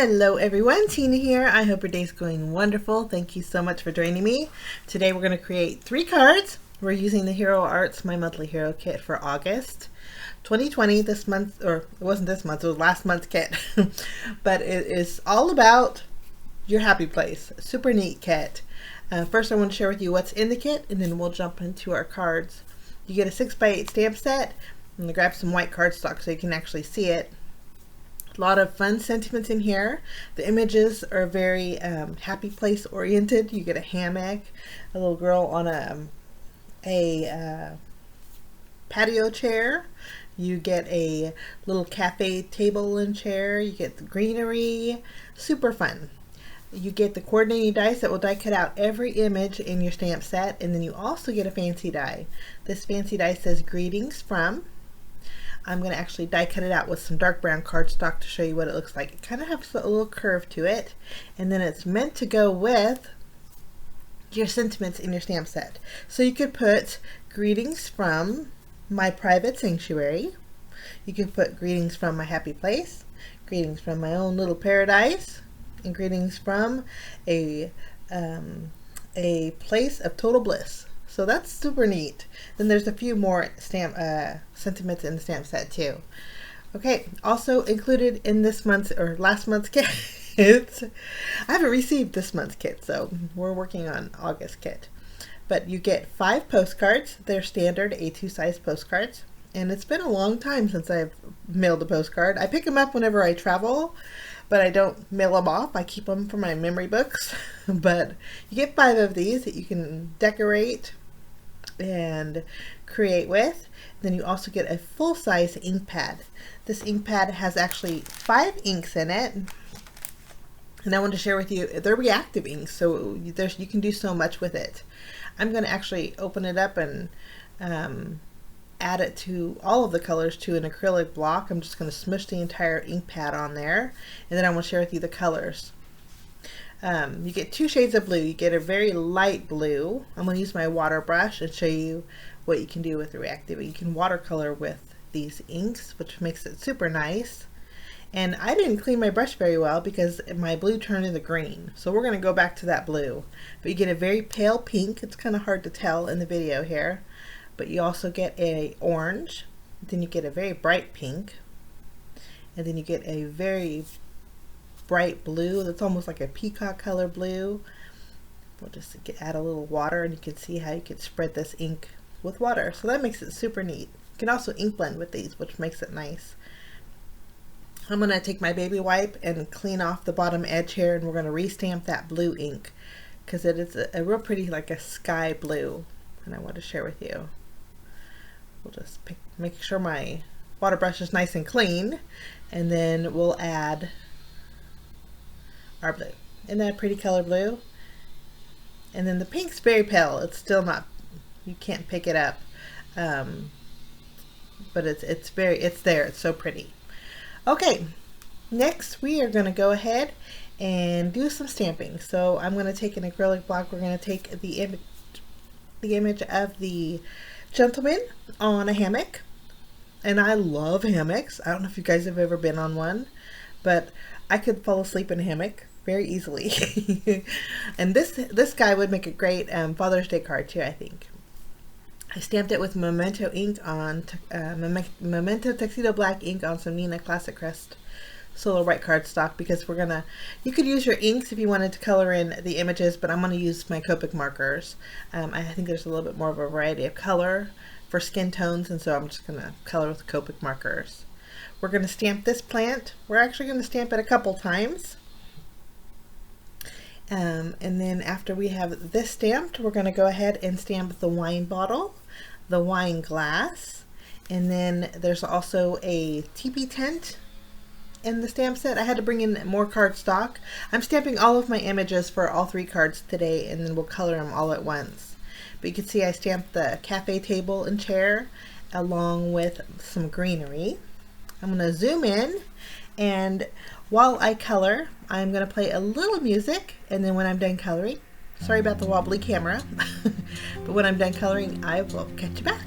Hello everyone, Tina here. I hope your day's going wonderful. Thank you so much for joining me. Today we're going to create 3 cards. We're using the Hero Arts My Monthly Hero Kit for August 2020. This month, or it wasn't this month, it was last month's kit. But it is all about your happy place. Super neat kit. First I want to share with you what's in the kit, and then we'll jump into our cards. You get a 6x8 stamp set. I'm going to grab some white cardstock so you can actually see it. A lot of fun sentiments in here. The images are very happy place oriented. You get a hammock, a little girl on a patio chair. You get a little cafe table and chair. You get the greenery. Super fun. You get the coordinating dice that will die cut out every image in your stamp set, and then you also get a fancy die. This fancy die says greetings from. I'm going to actually die cut it out with some dark brown cardstock to show you what it looks like. It kind of has a little curve to it, and then it's meant to go with your sentiments in your stamp set. So you could put greetings from my private sanctuary. You could put greetings from my happy place, greetings from my own little paradise, and greetings from a place of total bliss. So that's super neat. Then there's a few more stamp sentiments in the stamp set too. Okay, also included in this month's or last month's kit, I haven't received this month's kit, so we're working on August kit. But you get 5 postcards. They're standard A2 size postcards. And it's been a long time since I've mailed a postcard. I pick them up whenever I travel, but I don't mail them off. I keep them for my memory books. But you get 5 of these that you can decorate and create with. Then you also get a full-size ink pad. This ink pad has actually 5 inks in it, and I want to share with you, they're reactive inks, so you can do so much with it. I'm going to actually open it up and add it to all of the colors to an acrylic block. I'm just going to smush the entire ink pad on there, and then I want to share with you the colors. You get 2 shades of blue. You get a very light blue. I'm going to use my water brush and show you what you can do with the reactive. You can watercolor with these inks, which makes it super nice. And I didn't clean my brush very well because my blue turned into green. So we're going to go back to that blue. But you get a very pale pink. It's kind of hard to tell in the video here. But you also get a orange. Then you get a very bright pink. And then you get a very bright blue that's almost like a peacock color blue. We'll just add a little water, and you can see how you can spread this ink with water. So that makes it super neat. You can also ink blend with these, which makes it nice. I'm going to take my baby wipe and clean off the bottom edge here, and we're going to restamp that blue ink because it is a real pretty, like a sky blue, and I want to share with you. We'll just make sure my water brush is nice and clean, and then we'll add our blue. Isn't that a pretty color blue? And then the pink's very pale. It's still not, you can't pick it up, but it's there. It's so pretty. Okay, next we are going to go ahead and do some stamping. So I'm going to take an acrylic block. We're going to take the image of the gentleman on a hammock, and I love hammocks. I don't know if you guys have ever been on one, but I could fall asleep in a hammock very easily. And this guy would make a great Father's Day card too, I think. I stamped it with Memento ink on Memento Tuxedo Black ink on some Nina Classic Crest Solar White cardstock, because you could use your inks if you wanted to color in the images, but I'm going to use my Copic markers. I think there's a little bit more of a variety of color for skin tones, and so I'm just going to color with Copic markers. We're going to stamp this plant. We're actually going to stamp it a couple times. And then after we have this stamped, we're going to go ahead and stamp the wine bottle, the wine glass, and then there's also a teepee tent in the stamp set. I had to bring in more cardstock. I'm stamping all of my images for all 3 cards today, and then we'll color them all at once. But you can see I stamped the cafe table and chair along with some greenery. I'm going to zoom in, and while I color, I'm going to play a little music, and then when I'm done coloring, sorry about the wobbly camera, but when I'm done coloring, I will catch you back.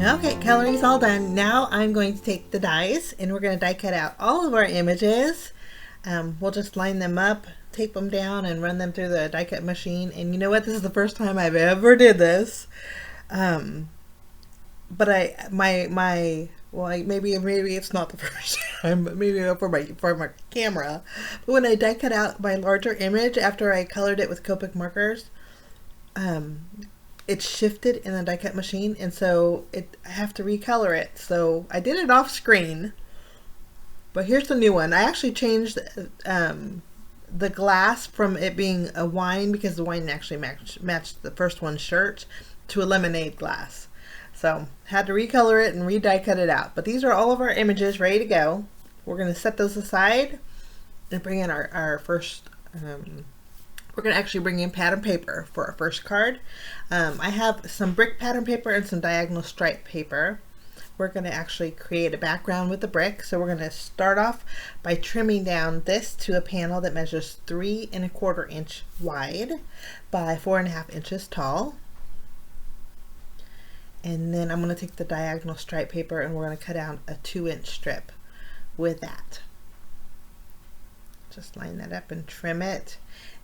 Okay, coloring's all done. Now I'm going to take the dies and we're going to die cut out all of our images. We'll just line them up, tape them down, and run them through the die cut machine. And you know what? This is the first time I've ever did this. But maybe it's not the first time, but maybe for my camera. But when I die cut out my larger image after I colored it with Copic markers, it shifted in the die cut machine, and so I have to recolor it. So I did it off screen, but here's the new one. I actually changed the glass from it being a wine, because the wine actually matched the first one's shirt, to a lemonade glass. So had to recolor it and die cut it out. But these are all of our images ready to go. We're going to set those aside and bring in our first. We're going to actually bring in pattern paper for our first card. I have some brick pattern paper and some diagonal stripe paper. We're going to actually create a background with the brick. So we're going to start off by trimming down this to a panel that measures 3 1/4 inch wide by 4 1/2 inches tall. And then I'm going to take the diagonal stripe paper and we're going to cut out a 2-inch strip with that. Just line that up and trim it.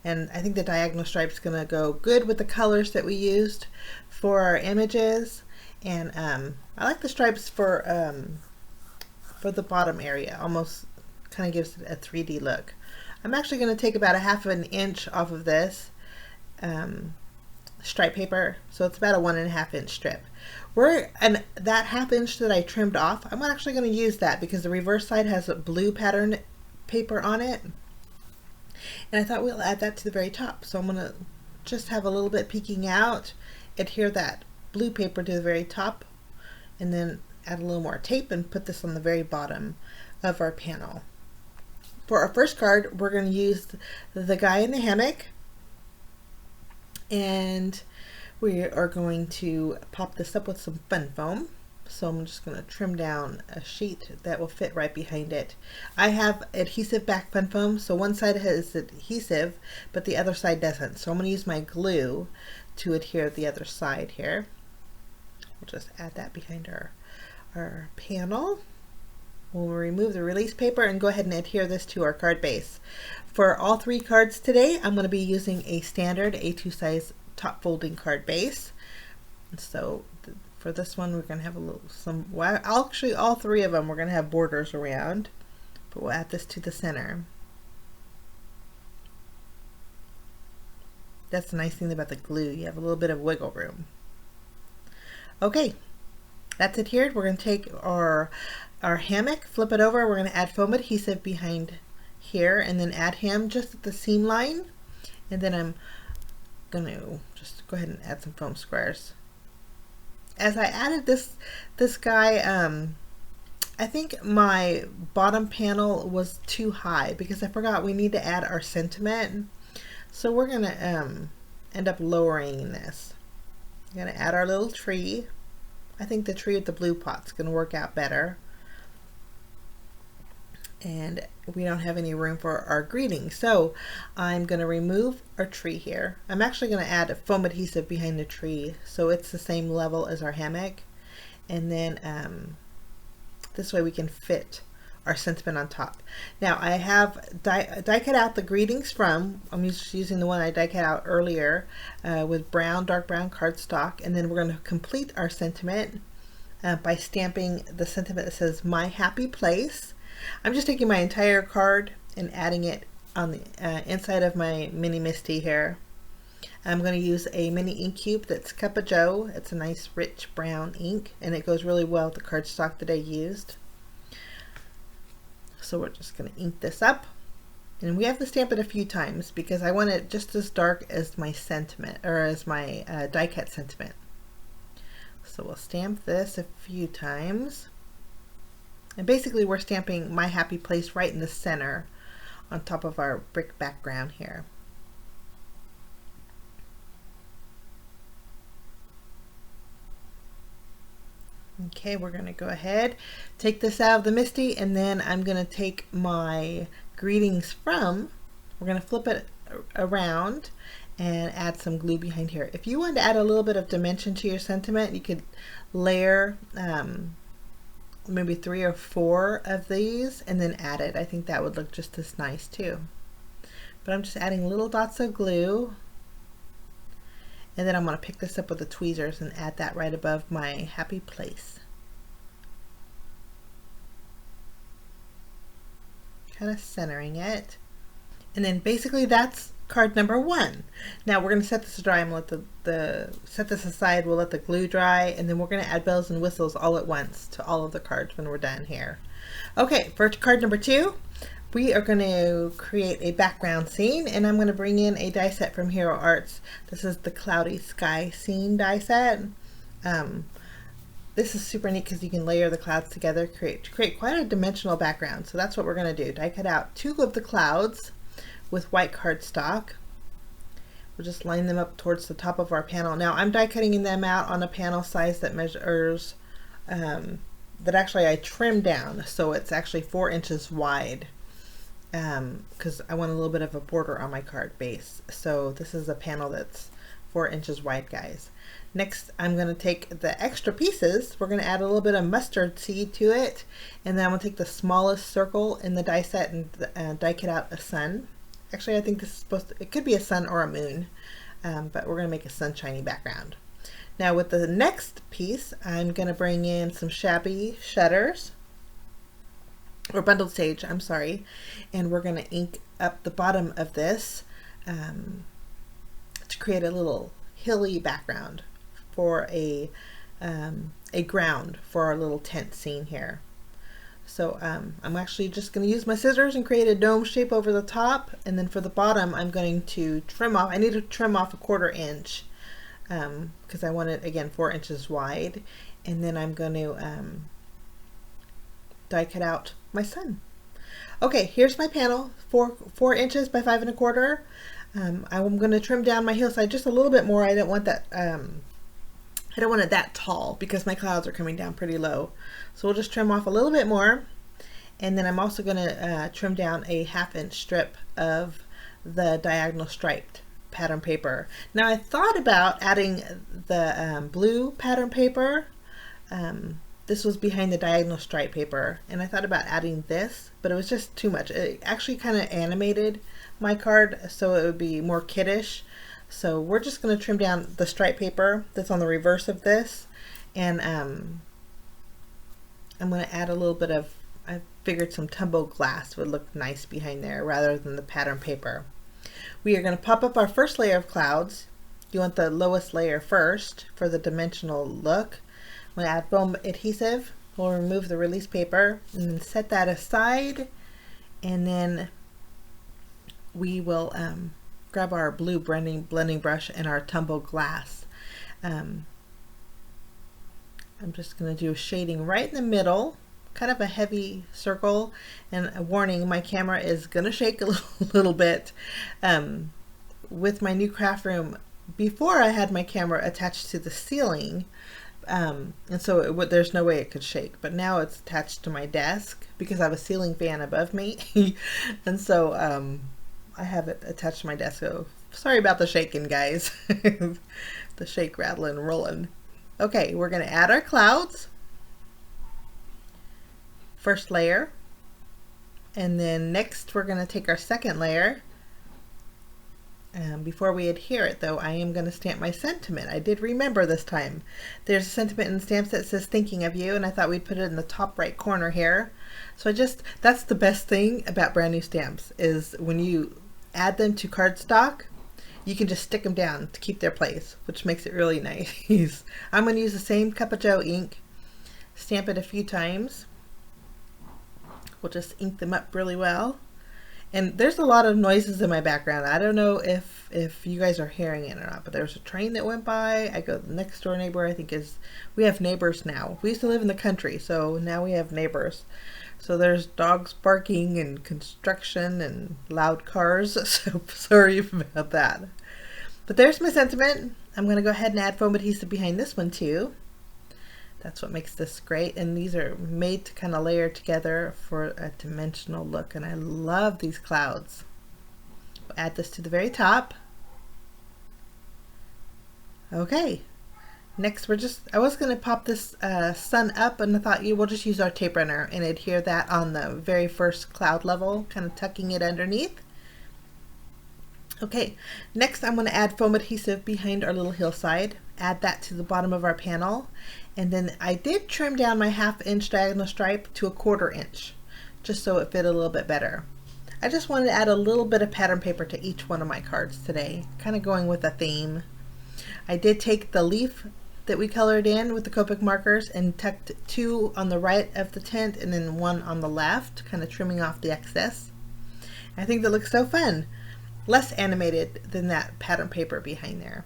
And I think the diagonal stripe is going to go good with the colors that we used for our images. And I like the stripes for the bottom area. Almost kind of gives it a 3D look. I'm actually going to take about 1/2 inch off of this stripe paper, so it's about a 1 1/2 inch strip. And that 1/2 inch that I trimmed off, I'm actually going to use that because the reverse side has a blue pattern paper on it. And I thought we'll add that to the very top. So I'm going to just have a little bit peeking out, adhere that blue paper to the very top, and then add a little more tape and put this on the very bottom of our panel. For our first card, we're going to use the guy in the hammock, and we are going to pop this up with some fun foam. So I'm just going to trim down a sheet that will fit right behind it. I have adhesive back fun foam, so one side has adhesive, but the other side doesn't. So I'm going to use my glue to adhere the other side here. We'll just add that behind our panel. We'll remove the release paper and go ahead and adhere this to our card base. For all 3 cards today, I'm going to be using a standard A2 size top folding card base. So for this one, we're going to have actually all 3 of them, we're going to have borders around, but we'll add this to the center. That's the nice thing about the glue. You have a little bit of wiggle room. Okay, that's adhered. We're going to take our hammock, flip it over. We're going to add foam adhesive behind here, and then add him just at the seam line. And then I'm going to just go ahead and add some foam squares. As I added this guy, I think my bottom panel was too high because I forgot we need to add our sentiment. So we're going to end up lowering this. We're going to add our little tree. I think the tree with the blue pot's going to work out better. And we don't have any room for our greeting, so I'm going to remove our tree here. I'm actually going to add a foam adhesive behind the tree so it's the same level as our hammock, and then this way we can fit our sentiment on top. Now I have die cut out the greetings from, I'm just using the one I die cut out earlier with dark brown cardstock, and then we're going to complete our sentiment by stamping the sentiment that says "My Happy Place." I'm just taking my entire card and adding it on the inside of my mini MISTI here. I'm going to use a mini ink cube that's Cup of Joe. It's a nice rich brown ink, and it goes really well with the cardstock that I used. So we're just going to ink this up, and we have to stamp it a few times because I want it just as dark as my sentiment, or as my die cut sentiment. So we'll stamp this a few times. And basically we're stamping "My Happy Place" right in the center on top of our brick background here. Okay, we're going to go ahead, take this out of the MISTI, and then I'm going to take my greetings from, we're going to flip it around and add some glue behind here. If you want to add a little bit of dimension to your sentiment, you could layer maybe 3 or 4 of these and then add it. I think that would look just as nice too. But I'm just adding little dots of glue, and then I'm going to pick this up with the tweezers and add that right above my happy place. Kind of centering it. And then basically that's card number 1. Now we're going to set this to dry. I'm going to let set this aside. We'll let the glue dry, and then we're going to add bells and whistles all at once to all of the cards when we're done here. Okay, for card number 2, we are going to create a background scene, and I'm going to bring in a die set from Hero Arts. This is the Cloudy Sky Scene die set. This is super neat because you can layer the clouds together, create quite a dimensional background. So that's what we're going to do. Die cut out 2 of the clouds with white cardstock. We'll just line them up towards the top of our panel. Now I'm die cutting them out on a panel size that measures, that actually I trimmed down, so it's actually 4 inches wide. Because I want a little bit of a border on my card base. So this is a panel that's 4 inches wide, guys. Next, I'm going to take the extra pieces. We're going to add a little bit of mustard seed to it, and then I'm going to take the smallest circle in the die set and die cut out a sun. Actually, I think this is supposed to, it could be a sun or a moon, but we're going to make a sunshiny background. Now with the next piece, I'm going to bring in some shabby shutters, or bundled sage, I'm sorry, and we're going to ink up the bottom of this to create a little hilly background for a ground for our little tent scene here. So I'm actually just going to use my scissors and create a dome shape over the top, and then for the bottom I'm going to trim off, I need to trim off a 1/4 inch because I want it again 4 inches wide, and then I'm going to die cut out my sun. Okay, here's my panel, 4 inches by 5 1/4. I'm going to trim down my hillside just a little bit more. I don't want that I don't want it that tall because my clouds are coming down pretty low. So we'll just trim off a little bit more, and then I'm also going to trim down a 1/2 inch strip of the diagonal striped pattern paper. Now I thought about adding the blue pattern paper. This was behind the diagonal stripe paper, and I thought about adding this, but it was just too much. It actually kind of animated my card, so it would be more kiddish. So we're just going to trim down the stripe paper that's on the reverse of this, and I'm going to add a little bit of, I figured some tumbled glass would look nice behind there rather than the pattern paper. We are going to pop up our first layer of clouds. You want the lowest layer first for the dimensional look. I'm going to add foam adhesive. We'll remove the release paper and then set that aside, and then we will grab our blue blending brush and our tumbled glass. I'm just going to do a shading right in the middle, kind of a heavy circle, and a warning, my camera is going to shake a little bit. With my new craft room, before I had my camera attached to the ceiling, and so there's no way it could shake, but now it's attached to my desk because I have a ceiling fan above me. And so I have it attached to my desk, so sorry about the shaking, guys. The shake, rattling, rolling. Okay, we're going to add our clouds. First layer, and then next we're going to take our second layer. Before we adhere it though, I am going to stamp my sentiment. I did remember this time. There's a sentiment in the stamps that says thinking of you, and I thought we'd put it in the top right corner here. So that's the best thing about brand new stamps, is when you add them to cardstock, you can just stick them down to keep their place, which makes it really nice. I'm going to use the same Cup of Joe ink, stamp it a few times. We'll just ink them up really well. And there's a lot of noises in my background. I don't know if you guys are hearing it or not, but there's a train that went by. I go, the next door neighbor, I think we have neighbors now. We used to live in the country, so now we have neighbors. So there's dogs barking and construction and loud cars, so sorry about that. But there's my sentiment. I'm going to go ahead and add foam adhesive behind this one too. That's what makes this great, and these are made to kind of layer together for a dimensional look, and I love these clouds. We'll add this to the very top. Okay, next I was going to pop this sun up, and I thought we'll just use our tape runner and adhere that on the very first cloud level, kind of tucking it underneath. Okay, next I'm going to add foam adhesive behind our little hillside, add that to the bottom of our panel, and then I did trim down my 1/2 inch diagonal stripe to a 1/4 inch, just so it fit a little bit better. I just wanted to add a little bit of pattern paper to each one of my cards today, kind of going with a theme. I did take the leaf that we colored in with the Copic markers and tucked 2 on the right of the tent and then 1 on the left, kind of trimming off the excess. I think that looks so fun. Less animated than that pattern paper behind there.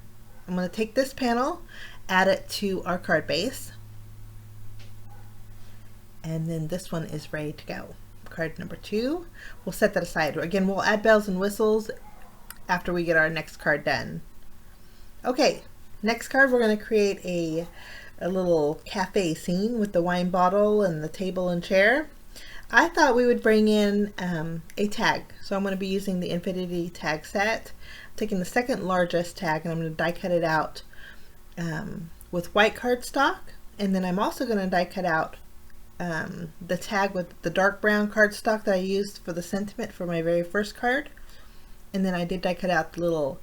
I'm going to take this panel, add it to our card base, and then this one is ready to go. Card number 2, we'll set that aside. Again, we'll add bells and whistles after we get our next card done. Okay, next card we're going to create a little cafe scene with the wine bottle and the table and chair. I thought we would bring in a tag, so I'm going to be using the Infinity tag set. I'm taking the second largest tag and I'm going to die cut it out with white cardstock, and then I'm also going to die cut out the tag with the dark brown cardstock that I used for the sentiment for my very first card, and then I did die cut out the little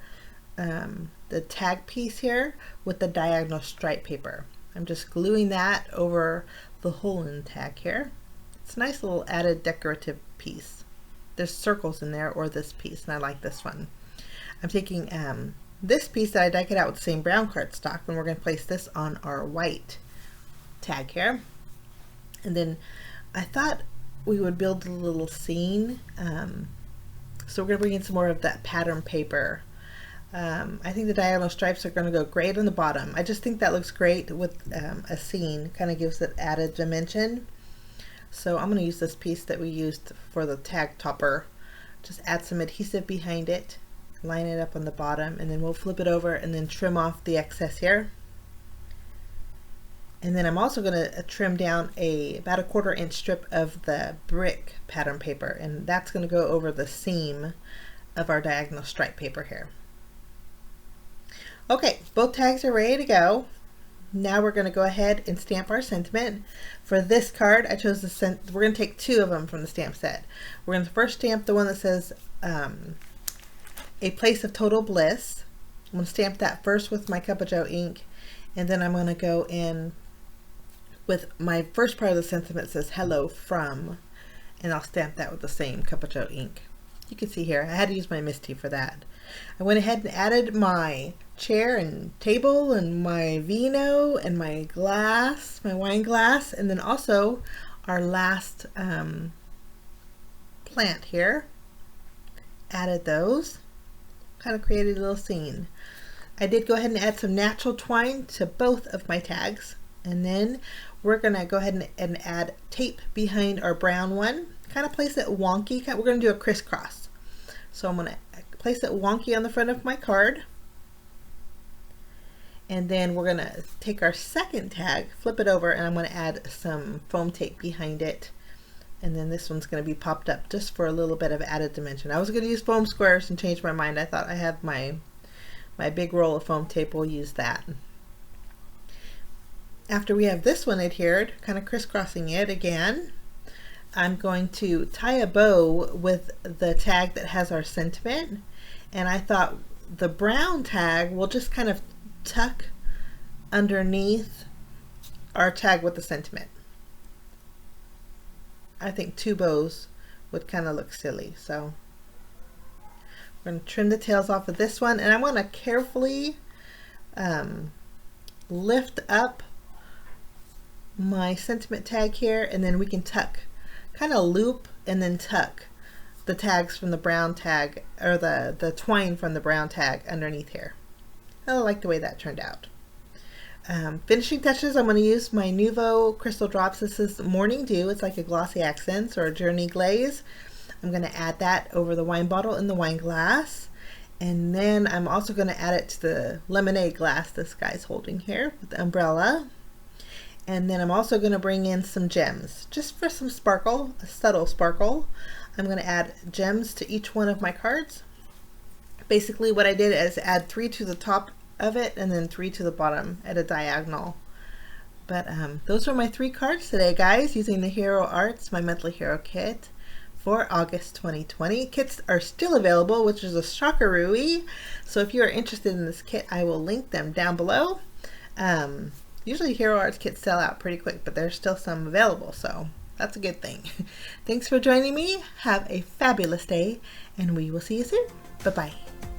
the tag piece here with the diagonal stripe paper. I'm just gluing that over the hole in the tag here. It's a nice little added decorative piece. There's circles in there, or this piece, and I like this one. I'm taking this piece that I die cut out with the same brown cardstock, and we're going to place this on our white tag here. And then I thought we would build a little scene, so we're going to bring in some more of that pattern paper. I think the diagonal stripes are going to go great on the bottom. I just think that looks great with a scene, kind of gives it added dimension. So I'm going to use this piece that we used for the tag topper. Just add some adhesive behind it, line it up on the bottom, and then we'll flip it over and then trim off the excess here. And then I'm also going to trim down about a 1/4 inch strip of the brick pattern paper, and that's going to go over the seam of our diagonal stripe paper here. Okay, both tags are ready to go. Now we're going to go ahead and stamp our sentiment. For this card, I chose we're going to take 2 of them from the stamp set. We're going to first stamp the one that says a place of total bliss. I'm going to stamp that first with my Cup of Joe ink, and then I'm going to go in with my first part of the sentiment that says hello from, and I'll stamp that with the same Cup of Joe ink. You can see here, I had to use my MISTI for that. I went ahead and added my chair and table and my vino and my glass, my wine glass, and then also our last plant here. Added those, kind of created a little scene. I did go ahead and add some natural twine to both of my tags, and then we're going to go ahead and add tape behind our brown one. Kind of place it wonky. We're going to do a crisscross. So I'm going to place it wonky on the front of my card. And then we're going to take our second tag, flip it over, and I'm going to add some foam tape behind it. And then this one's going to be popped up just for a little bit of added dimension. I was going to use foam squares and change my mind. I thought I have my big roll of foam tape. We'll use that. After we have this one adhered, kind of crisscrossing it again, I'm going to tie a bow with the tag that has our sentiment, and I thought the brown tag will just kind of tuck underneath our tag with the sentiment. I think 2 bows would kind of look silly, so we're going to trim the tails off of this one, and I want to carefully lift up my sentiment tag here, and then we can tuck, kind of loop and then tuck the tags from the brown tag, or the twine from the brown tag underneath here. I like the way that turned out. Finishing touches, I'm going to use my Nuvo Crystal Drops. This is Morning Dew. It's like a glossy accents or a journey glaze. I'm going to add that over the wine bottle and the wine glass. And then I'm also going to add it to the lemonade glass this guy's holding here with the umbrella. And then I'm also going to bring in some gems, just for some sparkle, a subtle sparkle. I'm going to add gems to each one of my cards. Basically what I did is add 3 to the top of it and then 3 to the bottom at a diagonal. But those were my 3 cards today, guys, using the Hero Arts, my monthly hero kit for August 2020. Kits are still available, which is a shockerooey. So if you are interested in this kit, I will link them down below. Usually Hero Arts kits sell out pretty quick, but there's still some available, so that's a good thing. Thanks for joining me. Have a fabulous day, and we will see you soon. Bye-bye.